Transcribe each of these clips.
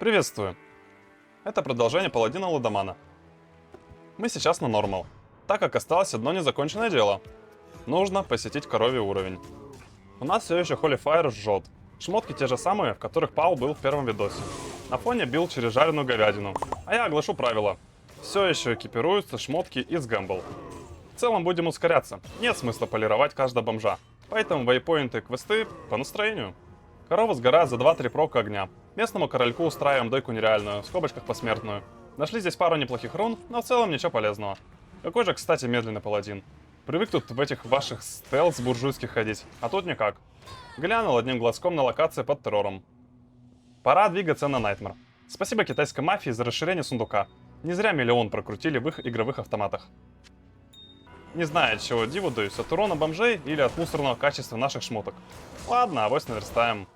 Приветствую! Это продолжение Паладина Ладомана. Мы сейчас на нормал, так как осталось одно незаконченное дело. Нужно посетить коровий уровень. У нас все еще Holy Fire жжет. Шмотки те же самые, в которых Пал был в первом видосе. На фоне бил через жареную говядину. А я оглашу правила. Все еще экипируются шмотки из Гэмбл. В целом будем ускоряться. Нет смысла полировать каждого бомжа. Поэтому вейпоинты и квесты по настроению. Корова сгорает за 2-3 прока огня. Местному корольку устраиваем дойку нереальную, в скобочках посмертную. Нашли здесь пару неплохих рун, но в целом ничего полезного. Какой же, кстати, медленный паладин. Привык тут в этих ваших стелс буржуйских ходить, а тут никак. Глянул одним глазком на локации под террором. Пора двигаться на Найтмар. Спасибо китайской мафии за расширение сундука. Не зря миллион прокрутили в их игровых автоматах. Не знаю, от чего диву даюсь, от урона бомжей или от мусорного качества наших шмоток. Ладно, авось наверстаем.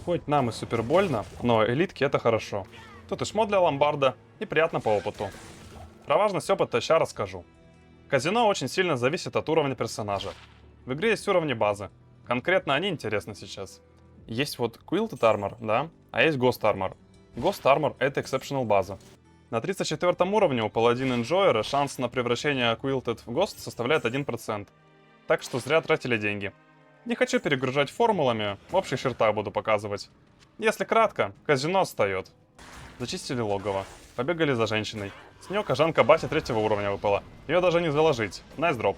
Хоть нам и супер больно, но элитки это хорошо. Тут и шмот для ломбарда, и приятно по опыту. Про важность опыта ща расскажу. Казино очень сильно зависит от уровня персонажа. В игре есть уровни базы. Конкретно они интересны сейчас. Есть вот Quilted Armor, да, а есть Ghost Armor. Ghost Armor это Exceptional база. На 34 уровне у Паладин Enjoyer шанс на превращение Quilted в Ghost составляет 1%. Так что зря тратили деньги. Не хочу перегружать формулами, в общих чертах буду показывать. Если кратко, казино отстает. Зачистили логово, побегали за женщиной. С нее кожанка Бати 3 уровня выпала. Ее даже не заложить. Найс дроп.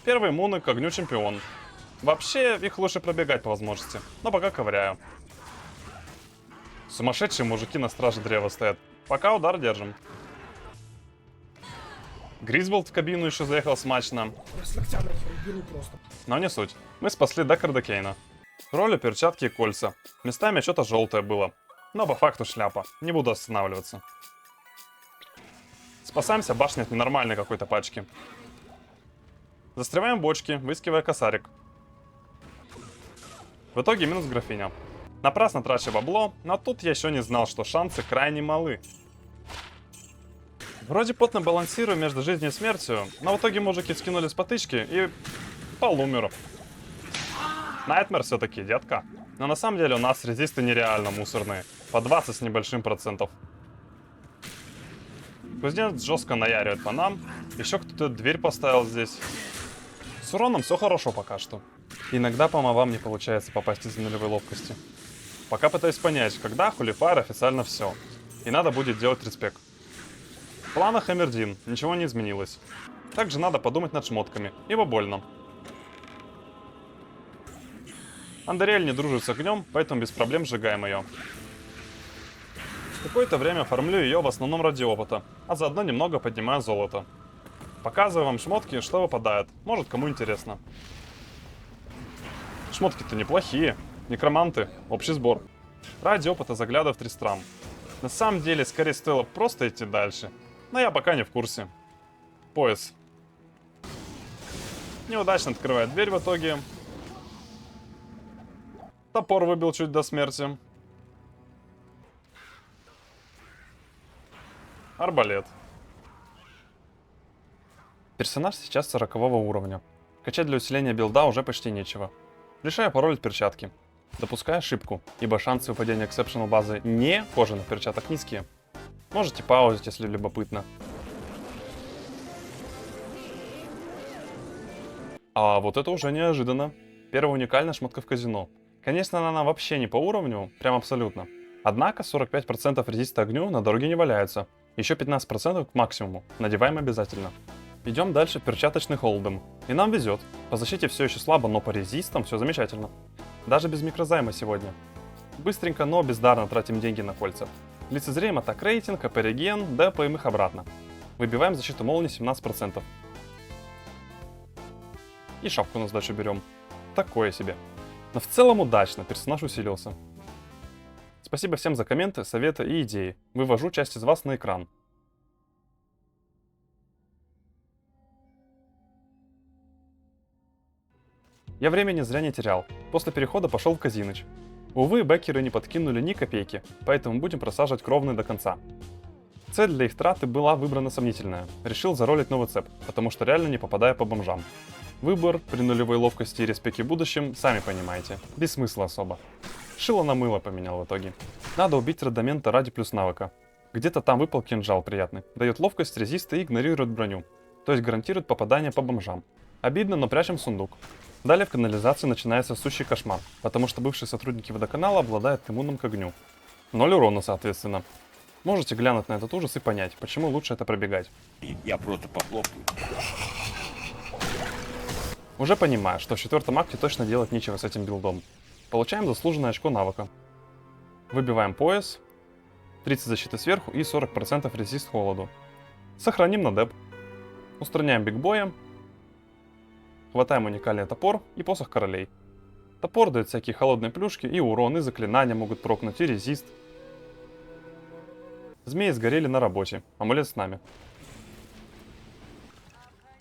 Первые муны к огню чемпион. Вообще, их лучше пробегать по возможности, но пока ковыряю. Сумасшедшие мужики на страже древа стоят. Пока удар держим. Гризболт в кабину еще заехал смачно. Но не суть. Мы спасли Декарда Кейна. Роли, перчатки и кольца. Местами что-то желтое было. Но по факту шляпа. Не буду останавливаться. Спасаемся башней от ненормальной какой-то пачки. Застреваем бочки, выискивая косарик. В итоге минус графиня. Напрасно трачу бабло, но тут я еще не знал, что шансы крайне малы. Вроде плотно балансирую между жизнью и смертью, но в итоге мужики скинули с потычки и Пал умер. Найтмер все-таки, детка. Но на самом деле у нас резисты нереально мусорные. По 20 с небольшим процентов. Кузнец жестко наяривает по нам. Еще кто-то дверь поставил здесь. С уроном все хорошо пока что. Иногда по мовам не получается попасть из-за нулевой ловкости. Пока пытаюсь понять, когда Holy Fire официально все. И надо будет делать респект. В планах Эмердин, ничего не изменилось. Также надо подумать над шмотками, ибо больно. Андериэль не дружит с огнем, поэтому без проблем сжигаем ее. Какое-то время фармлю ее в основном ради опыта, а заодно немного поднимаю золото. Показываю вам шмотки, что выпадает, может кому интересно. Шмотки-то неплохие, некроманты, общий сбор. Ради опыта заглядываю в Тристрам. На самом деле, скорее стоило просто идти дальше. Но я пока не в курсе. Пояс. Неудачно открывает дверь в итоге. Топор выбил чуть до смерти. Арбалет. Персонаж сейчас 40 уровня. Качать для усиления билда уже почти нечего. Решаю паролить перчатки. Допускаю ошибку, ибо шансы выпадения Exceptional базы не кожаных перчаток низкие. Можете паузить, если любопытно. А вот это уже неожиданно. Первая уникальная шмотка в казино. Конечно, она нам вообще не по уровню, прям абсолютно. Однако 45% резиста огню на дороге не валяются. Еще 15% к максимуму. Надеваем обязательно. Идем дальше перчаточный холдом. И нам везет. По защите все еще слабо, но по резистам все замечательно. Даже без микрозайма сегодня. Быстренько, но бездарно тратим деньги на кольца. Лицезреем атак рейтинг, апереген, депаем их обратно. Выбиваем защиту молнии 17%. И шапку на сдачу берем. Такое себе. Но в целом удачно, персонаж усилился. Спасибо всем за комменты, советы и идеи. Вывожу часть из вас на экран. Я времени зря не терял. После перехода пошел в Казиныч. Увы, бэкеры не подкинули ни копейки, поэтому будем просаживать кровные до конца. Цель для их траты была выбрана сомнительная. Решил заролить новый цеп, потому что реально не попадаю по бомжам. Выбор при нулевой ловкости и респеке в будущем, сами понимаете, без смысла особо. Шило на мыло поменял в итоге. Надо убить Радамента ради плюс навыка. Где-то там выпал кинжал приятный. Дает ловкость, резист и игнорирует броню. То есть гарантирует попадание по бомжам. Обидно, но прячем в сундук. Далее в канализации начинается сущий кошмар, потому что бывшие сотрудники водоканала обладают иммуном к огню. 0 урона, соответственно. Можете глянуть на этот ужас и понять, почему лучше это пробегать. Я просто похлопаю. Уже понимаю, что в 4-м акте точно делать нечего с этим билдом. Получаем заслуженное очко навыка. Выбиваем пояс, 30 защиты сверху и 40% резист холоду. Сохраним на деп. Устраняем бигбоя. Хватаем уникальный топор и посох королей. Топор дает всякие холодные плюшки, и урон, и заклинания могут прокнуть, и резист. Змеи сгорели на работе, амулет с нами.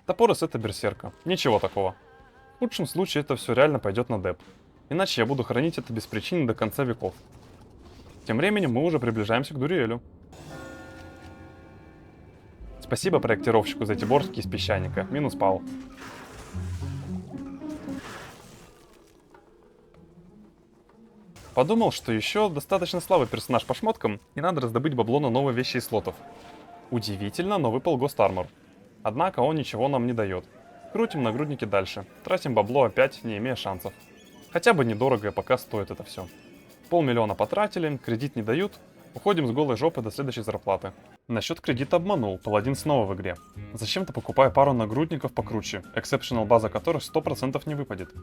Топор из сета берсерка, ничего такого. В худшем случае это все реально пойдет на деп. Иначе я буду хранить это без причины до конца веков. Тем временем мы уже приближаемся к Дуриэлю. Спасибо проектировщику за эти борстки из песчаника, минус пал. Подумал, что еще достаточно слабый персонаж по шмоткам, и надо раздобыть бабло на новые вещи из слотов. Удивительно, но выпал Ghost Armor. Однако он ничего нам не дает. Крутим нагрудники дальше, тратим бабло опять, не имея шансов. Хотя бы недорого, пока стоит это все. 500 000 потратили, кредит не дают, уходим с голой жопы до следующей зарплаты. Насчет кредита обманул, паладин снова в игре. Зачем-то покупаю пару нагрудников покруче, exceptional база которых 100% не выпадет.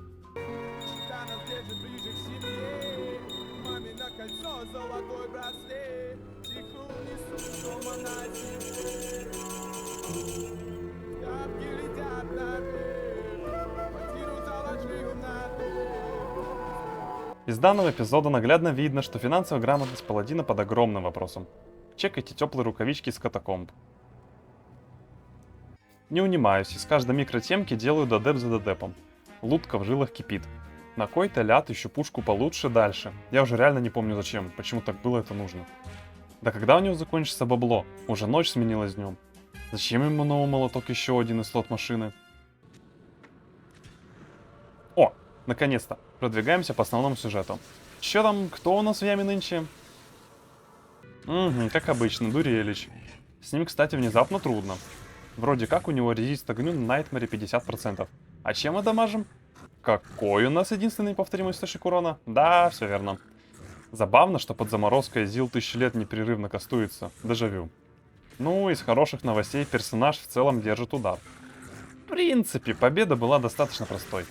Из данного эпизода наглядно видно, что финансовая грамотность паладина под огромным вопросом. Чекайте теплые рукавички из катакомб. Не унимаюсь, из каждой микротемки делаю додеп за додепом. Лутка в жилах кипит. На кой-то ляд ищу пушку получше дальше. Я уже реально не помню зачем, почему так было это нужно. Да когда у него закончится бабло? Уже ночь сменилась днем. Зачем ему новый молоток еще один из слот машины? О, наконец-то. Продвигаемся по основному сюжету. Че там, кто у нас в яме нынче? Как обычно, Дуриэлич. С ним, кстати, внезапно трудно. Вроде как у него резист огню на Найтмере 50%. А чем мы дамажим? Какой у нас единственный повторимый источник урона? Да, все верно. Забавно, что под заморозкой Зил 1000 лет непрерывно кастуется. Дежавю. Ну, из хороших новостей персонаж в целом держит удар. В принципе, победа была достаточно простой.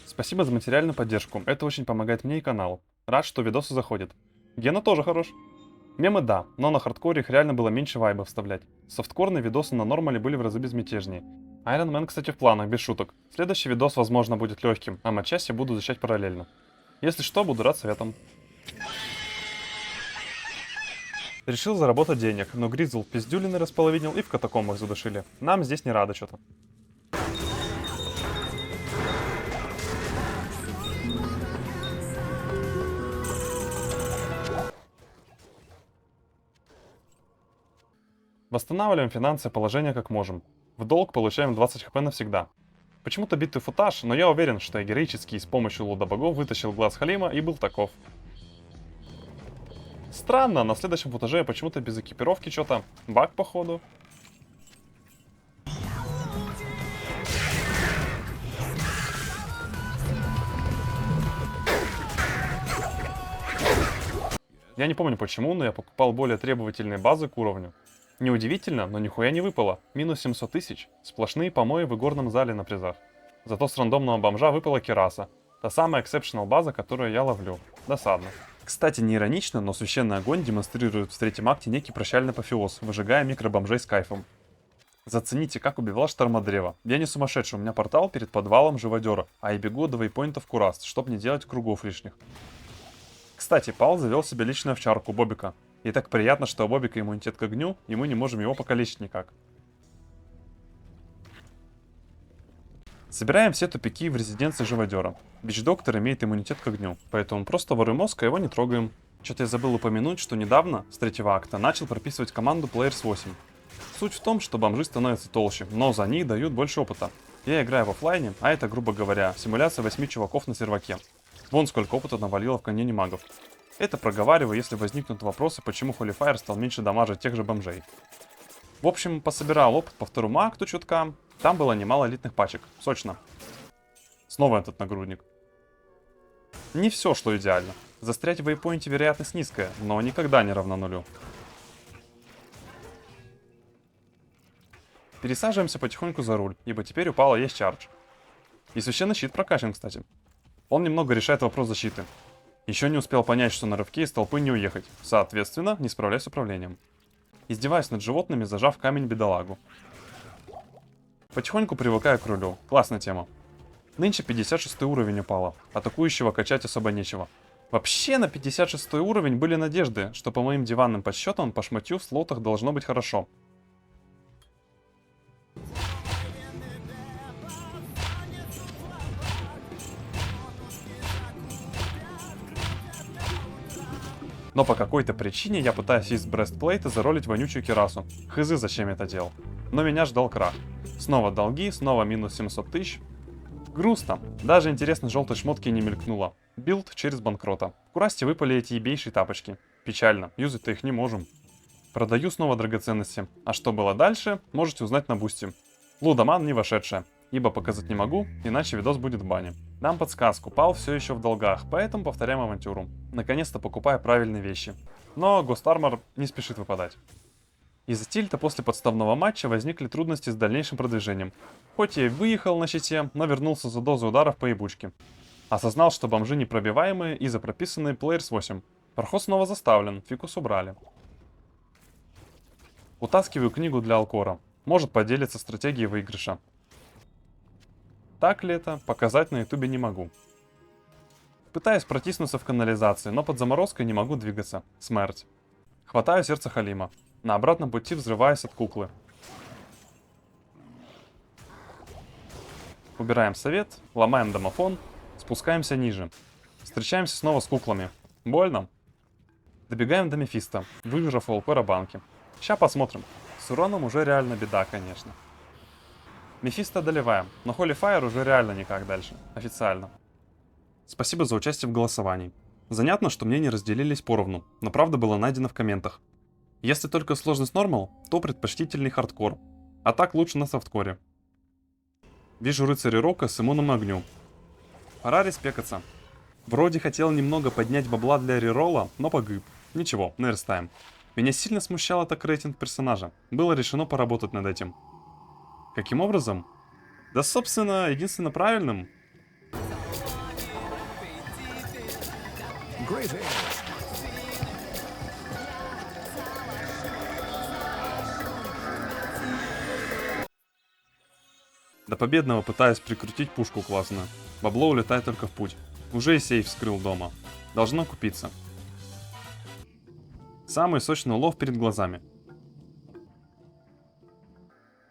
Спасибо за материальную поддержку, это очень помогает мне и каналу. Рад, что видосы заходят. Гена тоже хорош. Мемы да, но на хардкоре их реально было меньше вайба вставлять. Софткорные видосы на нормале были в разы безмятежнее. Iron Man, кстати, в планах, без шуток. Следующий видос, возможно, будет легким, а матчасть я буду защищать параллельно. Если что, буду рад советам. Решил заработать денег, но Гризл пиздюлины располовинил и в катакомбах задушили. Нам здесь не рады что-то. Восстанавливаем финансовое положение как можем. В долг получаем 20 хп навсегда. Почему-то битый футаж, но я уверен, что я героически с помощью лода богов вытащил глаз Халима и был таков. Странно, на следующем футаже я почему-то без экипировки что-то. Баг походу. Я не помню почему, но я покупал более требовательные базы к уровню. Неудивительно, но нихуя не выпало. Минус 700 тысяч. Сплошные помои в игорном зале на призах. Зато с рандомного бомжа выпала Кераса. Та самая exceptional база, которую я ловлю. Досадно. Кстати, не иронично, но священный огонь демонстрирует в 3-м акте некий прощальный апофеоз, выжигая микробомжей с кайфом. Зацените, как убивал Штормодрева. Я не сумасшедший, у меня портал перед подвалом живодера, а я бегу до вейпоинтов Кураст, чтобы не делать кругов лишних. Кстати, Пал завел себе личную овчарку Бобика. И так приятно, что у Бобика иммунитет к огню, и мы не можем его покалечить никак. Собираем все тупики в резиденции живодера. Вич-доктор имеет иммунитет к огню, поэтому просто воруем мозг, а его не трогаем. Что-то я забыл упомянуть, что недавно, с 3-го акта, начал прописывать команду Players 8. Суть в том, что бомжи становятся толще, но за них дают больше опыта. Я играю в оффлайне, а это, грубо говоря, симуляция 8 чуваков на серваке. Вон сколько опыта навалило в каньоне магов. Это проговариваю, если возникнут вопросы, почему Holy Fire стал меньше дамажить тех же бомжей. В общем, пособирал опыт по второму акту чутка. Там было немало элитных пачек. Сочно. Снова этот нагрудник. Не все, что идеально. Застрять в вейпоинте вероятность низкая, но никогда не равна нулю. Пересаживаемся потихоньку за руль, ибо теперь упало есть чардж. И священный щит прокачан, кстати. Он немного решает вопрос защиты. Еще не успел понять, что на рывке из толпы не уехать. Соответственно, не справляюсь с управлением. Издеваюсь над животными, зажав камень бедолагу. Потихоньку привыкаю к рулю. Классная тема. Нынче 56 уровень упало. Атакующего качать особо нечего. Вообще на 56 уровень были надежды, что по моим диванным подсчетам по шматью в слотах должно быть хорошо. Но по какой-то причине я пытаюсь из брестплейта заролить вонючую кирасу. Хз, зачем я это делал. Но меня ждал крах. Снова долги, снова минус 700 тысяч. Грустно. Даже интересно желтой шмотки не мелькнуло. Билд через банкрота. В Курасте выпали эти ебейшие тапочки. Печально, юзать-то их не можем. Продаю снова драгоценности. А что было дальше, можете узнать на бусте. Лудоман не вошедшая. Ибо показать не могу, иначе видос будет в бане. Дам подсказку, Пал все еще в долгах, поэтому повторяем авантюру. Наконец-то покупаю правильные вещи. Но Гостармор не спешит выпадать. Из-за тильта после подставного матча возникли трудности с дальнейшим продвижением. Хоть я и выехал на щите, но вернулся за дозу ударов по ебучке. Осознал, что бомжи непробиваемые и за прописанные Players 8. Проход снова заставлен, фикус убрали. Утаскиваю книгу для Алкора. Может поделиться стратегией выигрыша. Так ли это, показать на ютубе не могу. Пытаюсь протиснуться в канализации, но под заморозкой не могу двигаться. Смерть. Хватаю сердце Халима. На обратном пути взрываюсь от куклы. Убираем совет, ломаем домофон, спускаемся ниже. Встречаемся снова с куклами. Больно? Добегаем до Мефисто, выиграв у Алкора банки. Ща посмотрим. С уроном уже реально беда, конечно. Мефисто одолеваем, но Holy Fire уже реально никак дальше. Официально. Спасибо за участие в голосовании. Занятно, что мнения разделились поровну, но правда была найдена в комментах. Если только сложность нормал, то предпочтительный хардкор. А так лучше на софткоре. Вижу рыцаря Рока с иммуном огню. Пора респекаться. Вроде хотел немного поднять бабла для реролла, но погиб. Ничего, наверстаем. Меня сильно смущал так рейтинг персонажа. Было решено поработать над этим. Каким образом? Да, собственно, единственно правильным. До победного пытаюсь прикрутить пушку классно. Бабло улетает только в путь. Уже и сейф вскрыл дома. Должно купиться. Самый сочный улов перед глазами.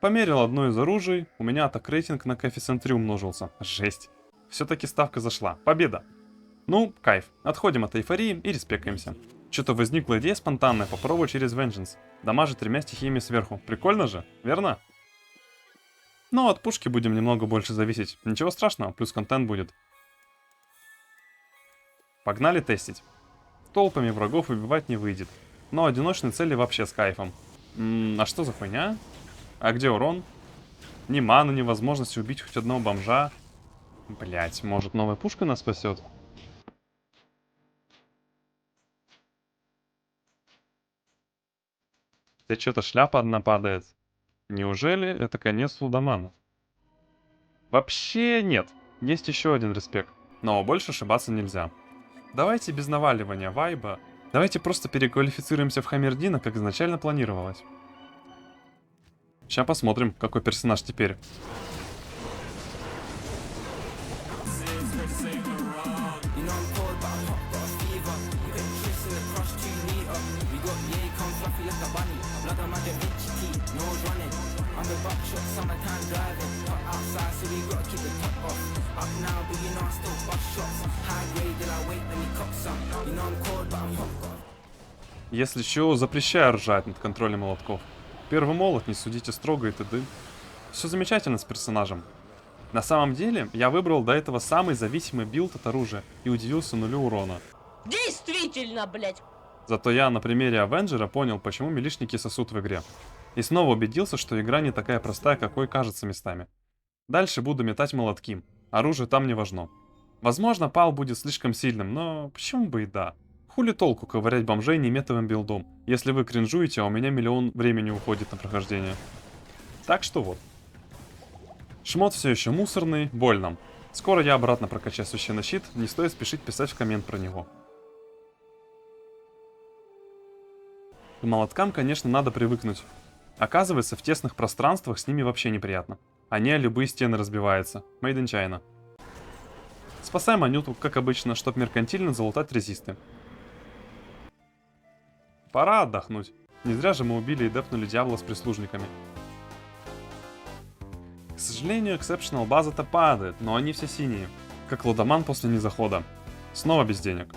Померил одно из оружий, у меня атак рейтинг на коэффициент 3 умножился. Жесть. Все-таки ставка зашла. Победа. Ну, кайф. Отходим от эйфории и респекаемся. Что-то возникла идея спонтанная, попробую через Vengeance. Дамажить 3 стихиями сверху. Прикольно же, верно? Но от пушки будем немного больше зависеть. Ничего страшного, плюс контент будет. Погнали тестить. Толпами врагов убивать не выйдет. Но одиночные цели вообще с кайфом. А что за хуйня? А где урон? Ни маны, ни возможности убить хоть одного бомжа. Блять, может новая пушка нас спасет? Да что-то шляпа одна падает. Неужели это конец лудомана? Вообще нет. Есть еще один респект. Но больше ошибаться нельзя. Давайте без наваливания вайба. Давайте просто переквалифицируемся в Хаммердина, как изначально планировалось. Сейчас посмотрим, какой персонаж теперь. Если что, запрещаю ржать над контролем молотков. Первый молот, не судите строго и т.д. Все замечательно с персонажем. На самом деле, я выбрал до этого самый зависимый билд от оружия и удивился нулю урона. Действительно, блядь. Зато я на примере Авенджера понял, почему милишники сосут в игре. И снова убедился, что игра не такая простая, какой кажется местами. Дальше буду метать молотки. Оружие там не важно. Возможно, пал будет слишком сильным, но почему бы и да. Хули толку ковырять бомжей неметовым билдом, если вы кринжуете, а у меня миллион времени уходит на прохождение. Так что вот. Шмот все еще мусорный, больно. Скоро я обратно прокачаю священный щит, не стоит спешить писать в коммент про него. К молоткам, конечно, надо привыкнуть. Оказывается, в тесных пространствах с ними вообще неприятно. Они о любые стены разбиваются. Made in China. Спасаем Анюту, как обычно, чтоб меркантильно залутать резисты. Пора отдохнуть. Не зря же мы убили и дефнули дьявола с прислужниками. К сожалению, Exceptional база-то падает, но они все синие. Как лудоман после незахода. Снова без денег.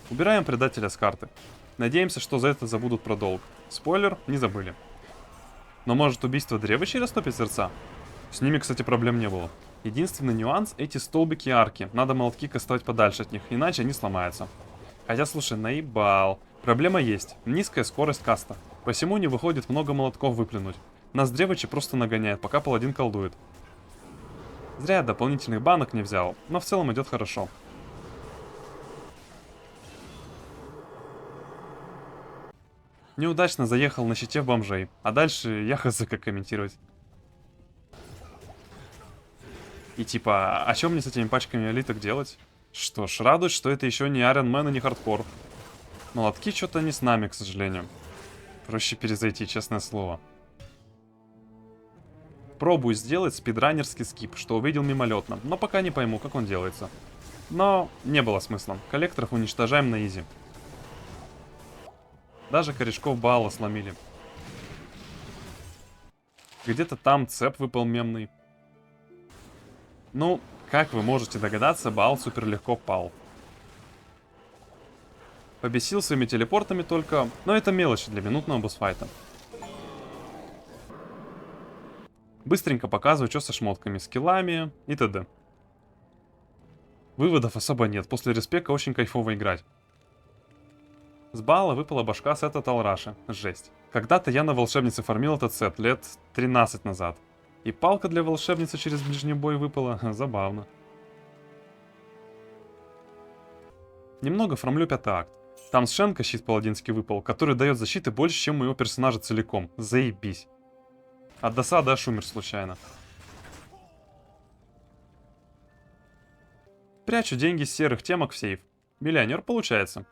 Убираем предателя с карты. Надеемся, что за это забудут про долг. Спойлер, не забыли. Но может убийство Древычей растопит сердца? С ними, кстати, проблем не было. Единственный нюанс — эти столбики и арки. Надо молотки кастовать подальше от них, иначе они сломаются. Хотя, слушай, наебал. Проблема есть. Низкая скорость каста. Посему не выходит много молотков выплюнуть. Нас Древычи просто нагоняет, пока паладин колдует. Зря я дополнительных банок не взял, но в целом идет хорошо. Неудачно заехал на щите в бомжей, а дальше я хз как комментировать. И типа, а чем мне с этими пачками элиток делать? Что ж, радует, что это еще не Iron Man и не хардкор. Молотки что-то не с нами, к сожалению. Проще перезайти, честное слово. Пробую сделать спидранерский скип, что увидел мимолетно, но пока не пойму, как он делается. Но не было смысла. Коллекторов уничтожаем на изи. Даже корешков Баала сломили. Где-то там цеп выпал мемный. Ну, как вы можете догадаться, Баал супер легко пал. Побесил своими телепортами только, но это мелочи для минутного босс-файта. Быстренько показываю, что со шмотками, скиллами и т.д. Выводов особо нет, после респека очень кайфово играть. С Баала выпала башка сета Талраши. Жесть. Когда-то я на волшебнице фармил этот сет лет 13 назад. И палка для волшебницы через ближний бой выпала. Забавно. Немного фармлю 5-й акт. Там с Шенка щит паладинский выпал, который дает защиты больше, чем у моего персонажа целиком. Заебись. От досады аж умер случайно. Прячу деньги с серых темок в сейф. Миллионер получается.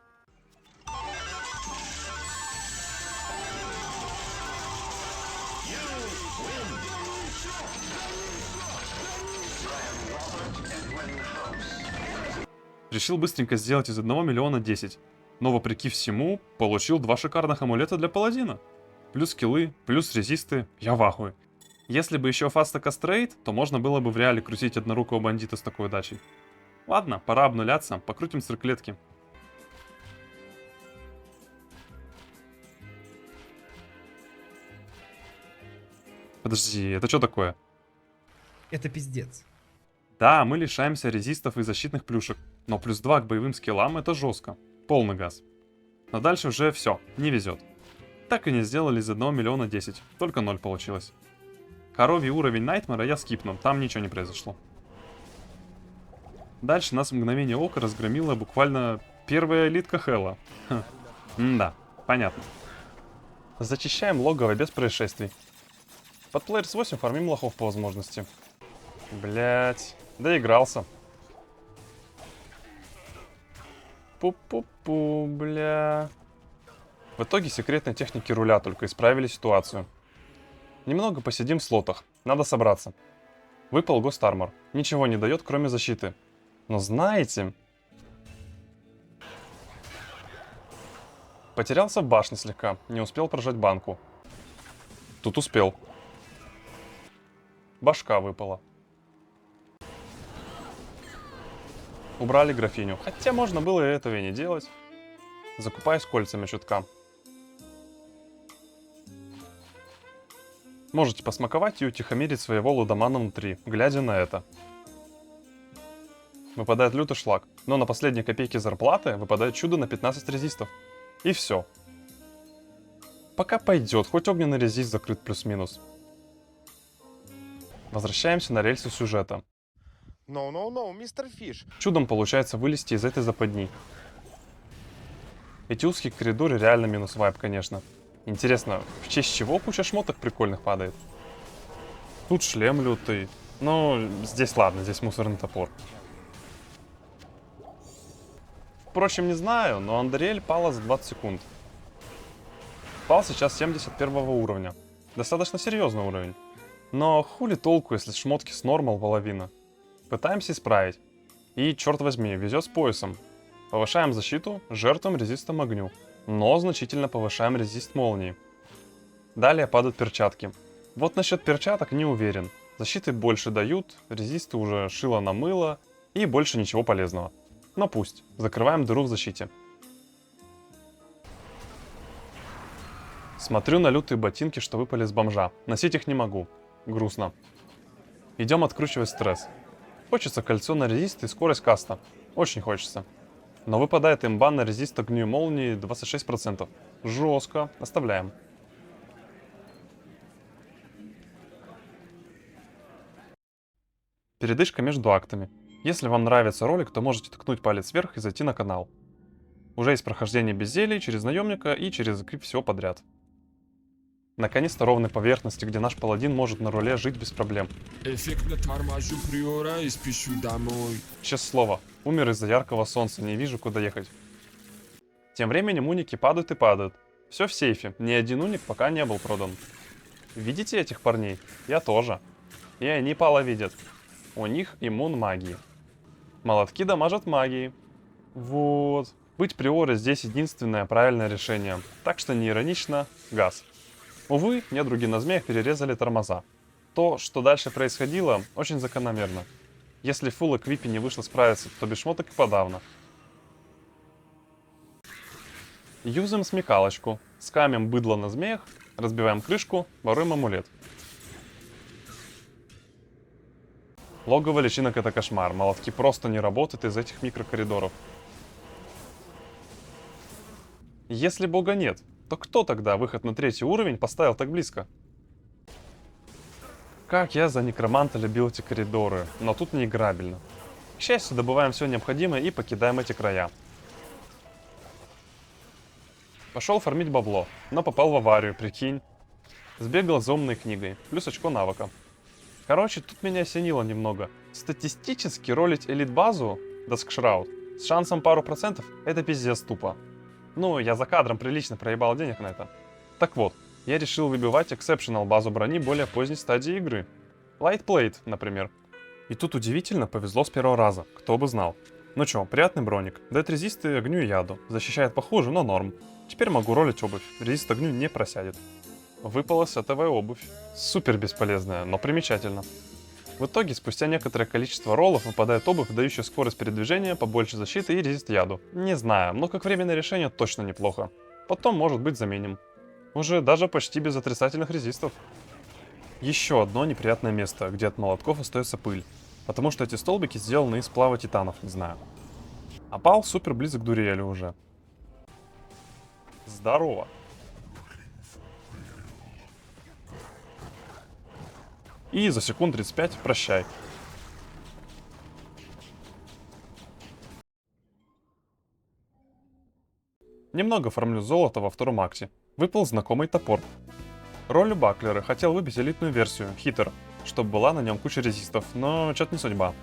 Решил быстренько сделать из 1 миллиона 10. Но вопреки всему, получил 2 шикарных амулета для паладина. Плюс скиллы, плюс резисты, я в ахуе. Если бы еще фаста кастрейт, то можно было бы в реале крутить однорукого бандита с такой удачей. Ладно, пора обнуляться, покрутим сырклетки. Подожди, это что такое? Это пиздец. Да, мы лишаемся резистов и защитных плюшек, но плюс 2 к боевым скиллам это жестко. Полный газ. Но дальше уже все, не везет. Так и не сделали из 1 миллиона 10, только 0 получилось. Коровий уровень Найтмара я скипнул, там ничего не произошло. Дальше нас в мгновение ока разгромила буквально первая элитка Хэлла. Да, понятно. Зачищаем логово без происшествий. Под Players 8 фармим лохов по возможности. Блять, доигрался. Пу-пу-пу, бля. В итоге секретные техники руля только исправили ситуацию. Немного посидим в слотах, надо собраться. Выпал Ghost Armor, ничего не дает, кроме защиты. Но знаете... Потерялся в башне слегка, не успел прожать банку. Тут успел. Башка выпала. Убрали графиню, хотя можно было и этого и не делать. Закупаюсь кольцами чутка. Можете посмаковать и утихомирить своего лудомана внутри, глядя на это. Выпадает лютый шлак, но на последней копейке зарплаты выпадает чудо на 15 резистов. И все. Пока пойдет, хоть огненный резист закрыт плюс-минус. Возвращаемся на рельсы сюжета. No, мистер Фиш. Чудом получается вылезти из этой западни. Эти узкие коридоры реально минус вайп, конечно. Интересно, в честь чего куча шмоток прикольных падает? Тут шлем лютый. Ну, здесь ладно, здесь мусорный топор. Впрочем, не знаю, но Андриэль пала за 20 секунд. Пал сейчас 71 уровня. Достаточно серьезный уровень. Но хули толку, если шмотки с нормал половина. Пытаемся исправить. И, черт возьми, везет с поясом. Повышаем защиту, жертвуем резистом огню. Но значительно повышаем резист молнии. Далее падают перчатки. Вот насчет перчаток не уверен. Защиты больше дают, резисты уже шило на мыло и больше ничего полезного. Но пусть. Закрываем дыру в защите. Смотрю на лютые ботинки, что выпали с бомжа. Носить их не могу. Грустно. Идем откручивать стресс. Хочется кольцо на резист и скорость каста. Очень хочется. Но выпадает имба на резист огню и молнии 26%. Жестко. Оставляем. Передышка между актами. Если вам нравится ролик, то можете ткнуть палец вверх и зайти на канал. Уже есть прохождение без зелий, через наемника и через эквип всего подряд. Наконец-то ровной поверхности, где наш паладин может на руле жить без проблем. Честное слово, умер из-за яркого солнца, не вижу, куда ехать. Тем временем уники падают и падают. Все в сейфе, ни один уник пока не был продан. Видите этих парней? Я тоже. И они пала видят. У них иммун магии. Молотки дамажат магией. Вот. Быть приорой здесь единственное правильное решение. Так что не иронично, газ. Увы, недруги на змеях перерезали тормоза. То, что дальше происходило, очень закономерно. Если фулл эквипе не вышло справиться, то без шмоток и подавно. Юзаем смекалочку. Скамим быдло на змеях, разбиваем крышку, воруем амулет. Логово личинок — это кошмар. Молотки просто не работают из этих микрокоридоров. Если бога нет, то кто тогда выход на 3-й уровень поставил так близко? Как я за некроманта любил эти коридоры, но тут не играбельно. К счастью, добываем все необходимое и покидаем эти края. Пошел фармить бабло, но попал в аварию, прикинь. Сбегал за умной книгой, плюс очко навыка. Короче, тут меня осенило немного. Статистически ролить элит-базу, Duskshroud, с шансом пару процентов, это пиздец тупо. Ну, я за кадром прилично проебал денег на это. Так вот, я решил выбивать exceptional базу брони более поздней стадии игры. Light Plate, например. И тут удивительно повезло с первого раза, кто бы знал. Ну чё, приятный броник, дает резисты огню и яду, защищает похуже, но норм. Теперь могу ролить обувь, резист огню не просядет. Выпала сетовая обувь. Супер бесполезная, но примечательно. В итоге, спустя некоторое количество роллов выпадает обувь, дающая скорость передвижения, побольше защиты и резист яду. Не знаю, но как временное решение точно неплохо. Потом, может быть, заменим. Уже даже почти без отрицательных резистов. Еще одно неприятное место, где от молотков остается пыль. Потому что эти столбики сделаны из сплава титанов, не знаю. А пал супер близок к Дуриэлю уже. Здорово. И за секунд 35 прощай. Немного фармлю золото во втором акте. Выпал знакомый топор. Роль баклера, хотел выбить элитную версию, хитер, чтобы была на нем куча резистов, но что-то не судьба.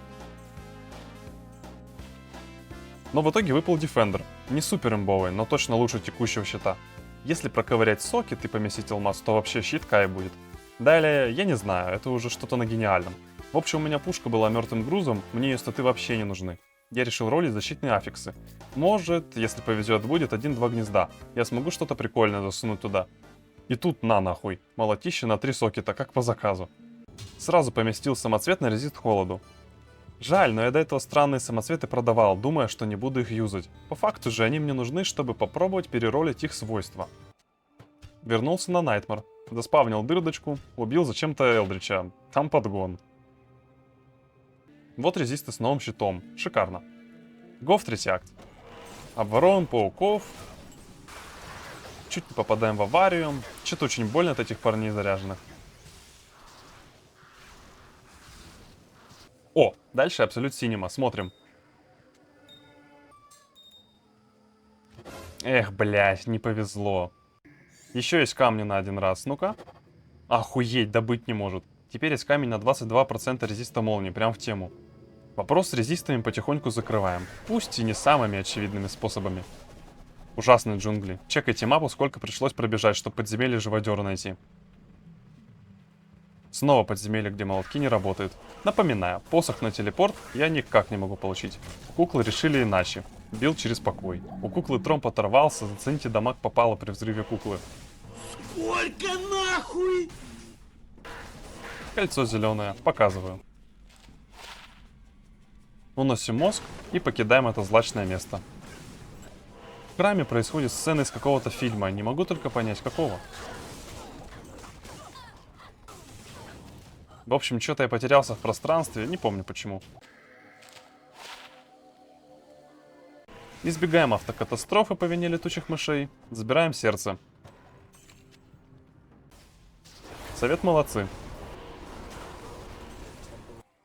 Но в итоге выпал Defender. Не супер имбовый, но точно лучше текущего щита. Если проковырять сокет и поместить алмаз, то вообще щит кай будет. Далее, я не знаю, это уже что-то на гениальном. В общем, у меня пушка была мертвым грузом, мне ее статы вообще не нужны. Я решил ролить защитные аффиксы. Может, если повезет, будет 1-2 гнезда. Я смогу что-то прикольное засунуть туда. И тут на нахуй. Молотище на 3 сокета, как по заказу. Сразу поместил самоцвет на резист холоду. Жаль, но я до этого странные самоцветы продавал, думая, что не буду их юзать. По факту же они мне нужны, чтобы попробовать переролить их свойства. Вернулся на Найтмар. Заспавнил дырдочку, убил зачем-то Элдрича. Там подгон. Вот резисты с новым щитом. Шикарно. Го в третий акт. Обворовываем пауков. Чуть не попадаем в аварию. Что-то очень больно от этих парней заряженных. О, дальше Абсолют Синема. Смотрим. Эх, блядь, не повезло. Еще есть камни на один раз. Ну-ка. Охуеть, добыть не может. Теперь есть камень на 22% резиста молнии. Прям в тему. Вопрос с резистами потихоньку закрываем. Пусть и не самыми очевидными способами. Ужасные джунгли. Чекайте мапу, сколько пришлось пробежать, чтобы подземелье живодера найти. Снова подземелье, где молотки не работают. Напоминаю, посох на телепорт я никак не могу получить. Куклы решили иначе. Бил через покой. У куклы тромб оторвался, зацените, дамаг попало при взрыве куклы. Сколько нахуй? Кольцо зеленое. Показываю. Уносим мозг и покидаем это злачное место. В храме происходит сцена из какого-то фильма. Не могу только понять, какого. В общем, что-то я потерялся в пространстве. Не помню почему. Избегаем автокатастрофы по вине летучих мышей. Забираем сердце. Совет молодцы.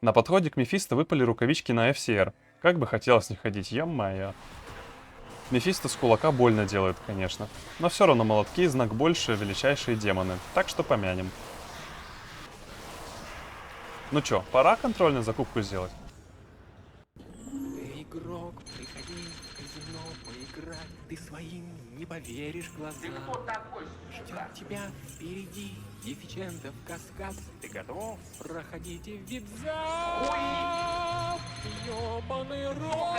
На подходе к Мефисто выпали рукавички на FCR. Как бы хотелось не ходить, ё-моё. Мефисто с кулака больно делает, конечно. Но все равно молотки — знак больше, величайшие демоны. Так что помянем. Ну чё, пора контрольную закупку сделать? Ты игрок, приходи в казино поиграть. Ты своим не поверишь глазам. Ты кто такой? Ждет тебя впереди дефичентов каскад. Ты готов? Проходите в вип-зал. Ёбаный рот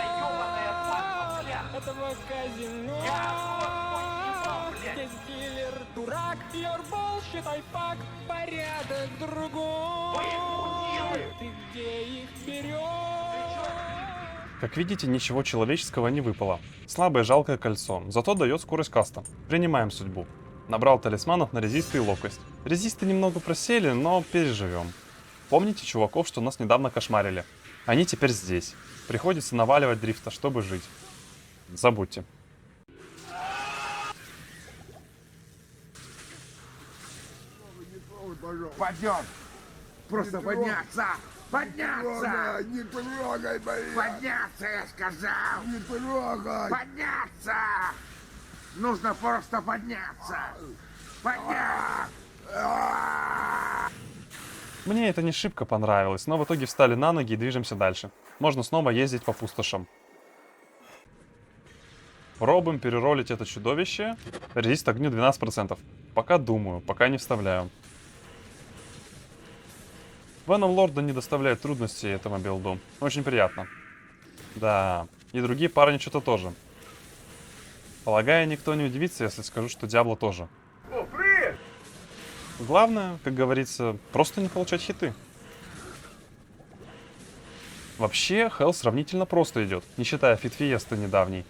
этого казино. Здесь киллер, дурак, your bullshit, I fuck, порядок другой. Ты где их берешь? Как видите, ничего человеческого не выпало. Слабое жалкое кольцо, зато дает скорость каста. Принимаем судьбу. Набрал талисманов на резисты и ловкость. Резисты немного просели, но переживем. Помните чуваков, что нас недавно кошмарили? Они теперь здесь. Приходится наваливать дрифта, чтобы жить. Забудьте. Пойдем! Просто подняться! Подняться! Не трогай, блядь! Подняться, я сказал! Не трогай! Подняться! Нужно просто подняться! Подняться! Мне это не шибко понравилось, но в итоге встали на ноги и движемся дальше. Можно снова ездить по пустошам. Пробуем переролить это чудовище. Резист огню 12%. Пока думаю, пока не вставляю. Веном Лорда не доставляет трудностей этому билду. Очень приятно. Да, и другие парни что-то тоже. Полагаю, никто не удивится, если скажу, что Диабло тоже. Главное, как говорится, просто не получать хиты. Вообще, Hell сравнительно просто идет, не считая фит-фиесты недавней.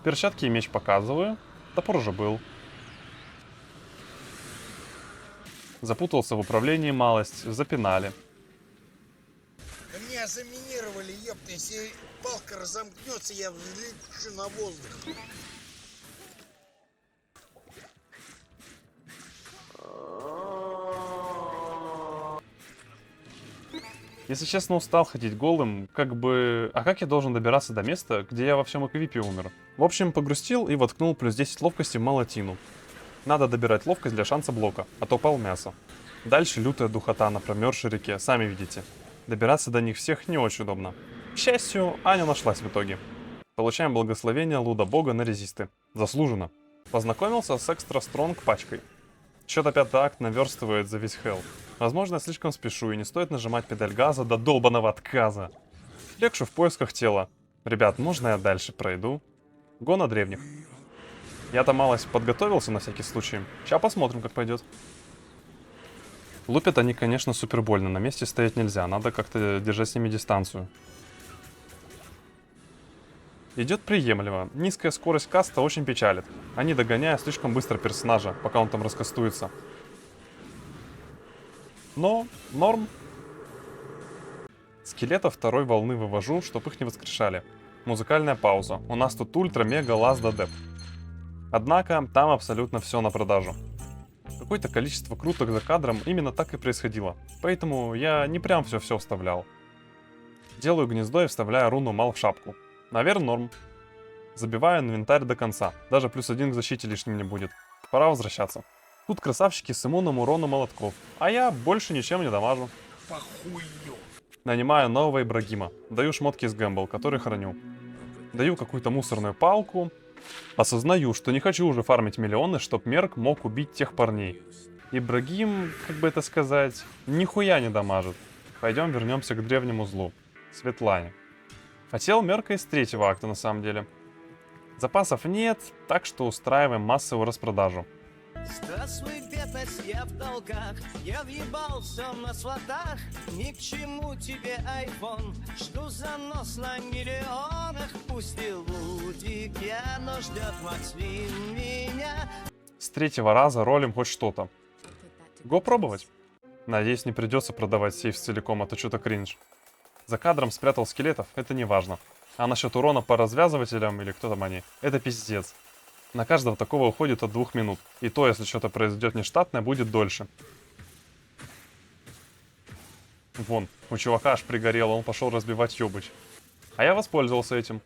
Перчатки и меч показываю. Топор уже был. Запутался в управлении малость, запинали. Меня заминировали, ёпта, если палка разомкнется, я взлечу на воздух. Если честно, устал ходить голым, как бы... А как я должен добираться до места, где я во всем эквипе умер? В общем, погрустил и воткнул плюс 10 ловкости в молотину. Надо добирать ловкость для шанса блока, а то пал мясо. Дальше лютая духота на промерзшей реке, сами видите. Добираться до них всех не очень удобно. К счастью, Аня нашлась в итоге. Получаем благословение Луда Бога на резисты. Заслуженно. Познакомился с экстра стронг пачкой. Чё-то 5-й акт наверстывает за весь Hell. Возможно, я слишком спешу и не стоит нажимать педаль газа до долбаного отказа. Легче в поисках тела. Ребят, можно я дальше пройду? Го на древних. Я-то малость подготовился на всякий случай. Сейчас посмотрим, как пойдет. Лупят они, конечно, супер больно. На месте стоять нельзя. Надо как-то держать с ними дистанцию. Идет приемлемо. Низкая скорость каста очень печалит. Они догоняют слишком быстро персонажа, пока он там раскастуется. Но норм. Скелетов второй волны вывожу, чтобы их не воскрешали. Музыкальная пауза. У нас тут ультра, мега, лазда, деп. Однако, там абсолютно все на продажу. Какое-то количество круток за кадром именно так и происходило. Поэтому я не прям все вставлял. Делаю гнездо и вставляю руну мал в шапку. Наверное, норм. Забиваю инвентарь до конца. Даже +1 к защите лишним не будет. Пора возвращаться. Тут красавчики с иммунным уроном молотков. А я больше ничем не дамажу. Нанимаю нового Ибрагима. Даю шмотки из Гэмбл, которые храню. Даю какую-то мусорную палку. Осознаю, что не хочу уже фармить миллионы, чтоб Мерк мог убить тех парней. Ибрагим, как бы это сказать, нихуя не дамажит. Пойдем вернемся к древнему злу. Светлане. Хотел Мерка из 3-го акта на самом деле. Запасов нет, так что устраиваем массовую распродажу. Здравствуй, бедность, я в долгах. Я въебался на сватах. Ни к чему тебе айфон. Жду занос на миллионах. Пусть и лудик я, но ждет Максвин меня. С 3-го раза ролим хоть что-то. Го пробовать. Надеюсь, не придется продавать сейф целиком, а то что-то кринж. За кадром спрятал скелетов, это не важно. А насчет урона по развязывателям, или кто там они, это пиздец. На каждого такого уходит от 2 минут. И то, если что-то произойдет нештатное, будет дольше. Вон, у чувака аж пригорело, он пошел разбивать ёбыч. А я воспользовался этим.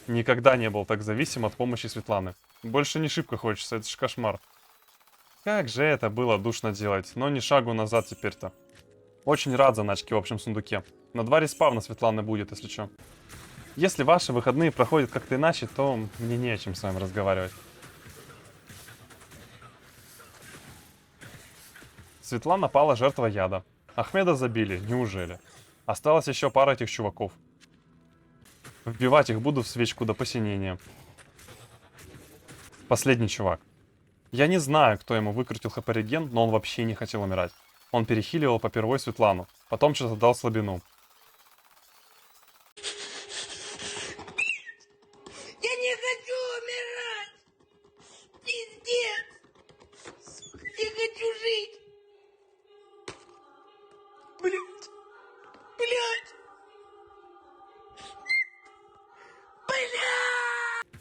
Никогда не был так зависим от помощи Светланы. Больше не шибко хочется, это ж кошмар. Как же это было душно делать, но ни шагу назад теперь-то. Очень рад заначке в общем сундуке. На 2 респавна Светланы будет, если что. Если ваши выходные проходят как-то иначе, то мне не о чем с вами разговаривать. Светлана пала жертва яда. Ахмеда забили, неужели? Осталось еще пара этих чуваков. Вбивать их буду в свечку до посинения. Последний чувак. Я не знаю, кто ему выкрутил хп-реген, но он вообще не хотел умирать. Он перехиливал попервой Светлану, потом что-то дал слабину. Я не хочу умирать! Пиздец! Я хочу жить! Блять! Блять!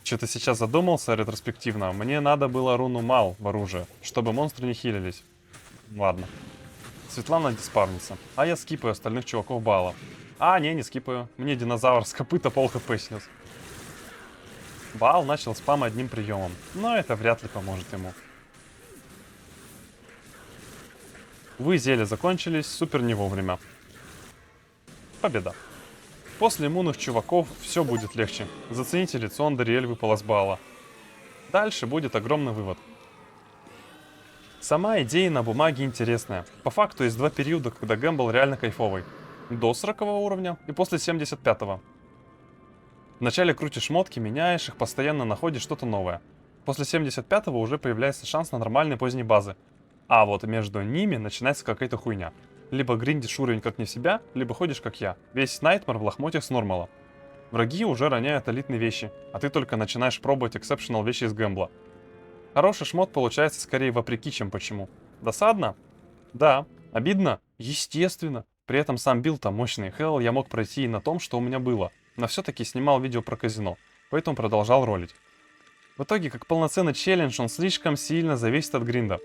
Что-то сейчас задумался ретроспективно. Мне надо было руну мал в оружие, чтобы монстры не хилились. Ладно. Светлана диспарница. А я скипаю остальных чуваков Баала. А, не скипаю. Мне динозавр с копыта пол хп снес. Баал начал спам одним приемом, но это вряд ли поможет ему. Увы, зелья закончились, супер не вовремя. Победа. После иммунных чуваков все будет легче. Зацените лицо, Дариэль выпала с Баала. Дальше будет огромный вывод. Сама идея на бумаге интересная. По факту есть 2 периода, когда Гэмбл реально кайфовый. До 40 уровня и после 75-го. Вначале крутишь шмотки, меняешь их, постоянно находишь что-то новое. После 75-го уже появляется шанс на нормальные поздние базы. А вот между ними начинается какая-то хуйня. Либо гриндишь уровень как не в себя, либо ходишь как я. Весь Найтмар в лохмотьях с нормала. Враги уже роняют элитные вещи, а ты только начинаешь пробовать эксепшенал вещи из Гэмбла. Хороший шмот получается скорее вопреки, чем почему. Досадно? Да. Обидно? Естественно. При этом сам билд-то мощный. Хелл я мог пройти и на том, что у меня было. Но все-таки снимал видео про казино, поэтому продолжал ролить. В итоге, как полноценный челлендж, он слишком сильно зависит от гринда.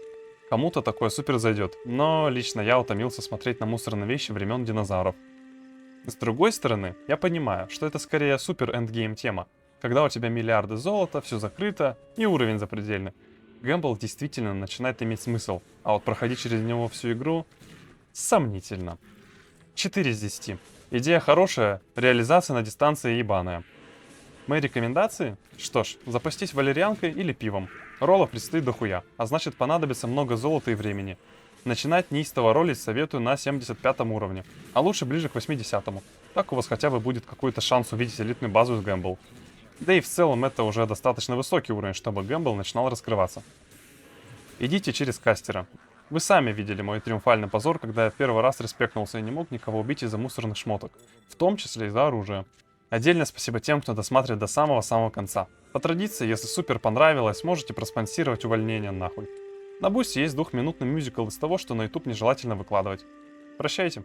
Кому-то такое супер зайдет, но лично я утомился смотреть на мусорные вещи времен динозавров. С другой стороны, я понимаю, что это скорее супер эндгейм тема, когда у тебя миллиарды золота, все закрыто и уровень запредельный. Гэмбл действительно начинает иметь смысл, а вот проходить через него всю игру сомнительно. 4 из 10. Идея хорошая, реализация на дистанции ебаная. Мои рекомендации? Что ж, запастись валерьянкой или пивом. Роллов предстоит дохуя, а значит понадобится много золота и времени. Начинать неистово ролить советую на 75 уровне, а лучше ближе к 80-му. Так у вас хотя бы будет какой-то шанс увидеть элитную базу из Гэмбл. Да и в целом это уже достаточно высокий уровень, чтобы Гэмбл начинал раскрываться. Идите через кастера. Вы сами видели мой триумфальный позор, когда я первый раз респектнулся и не мог никого убить из-за мусорных шмоток, в том числе из-за оружия. Отдельное спасибо тем, кто досматривает до самого-самого конца. По традиции, если супер понравилось, можете проспонсировать увольнение нахуй. На Бусти есть двухминутный мюзикл из того, что на YouTube нежелательно выкладывать. Прощайте.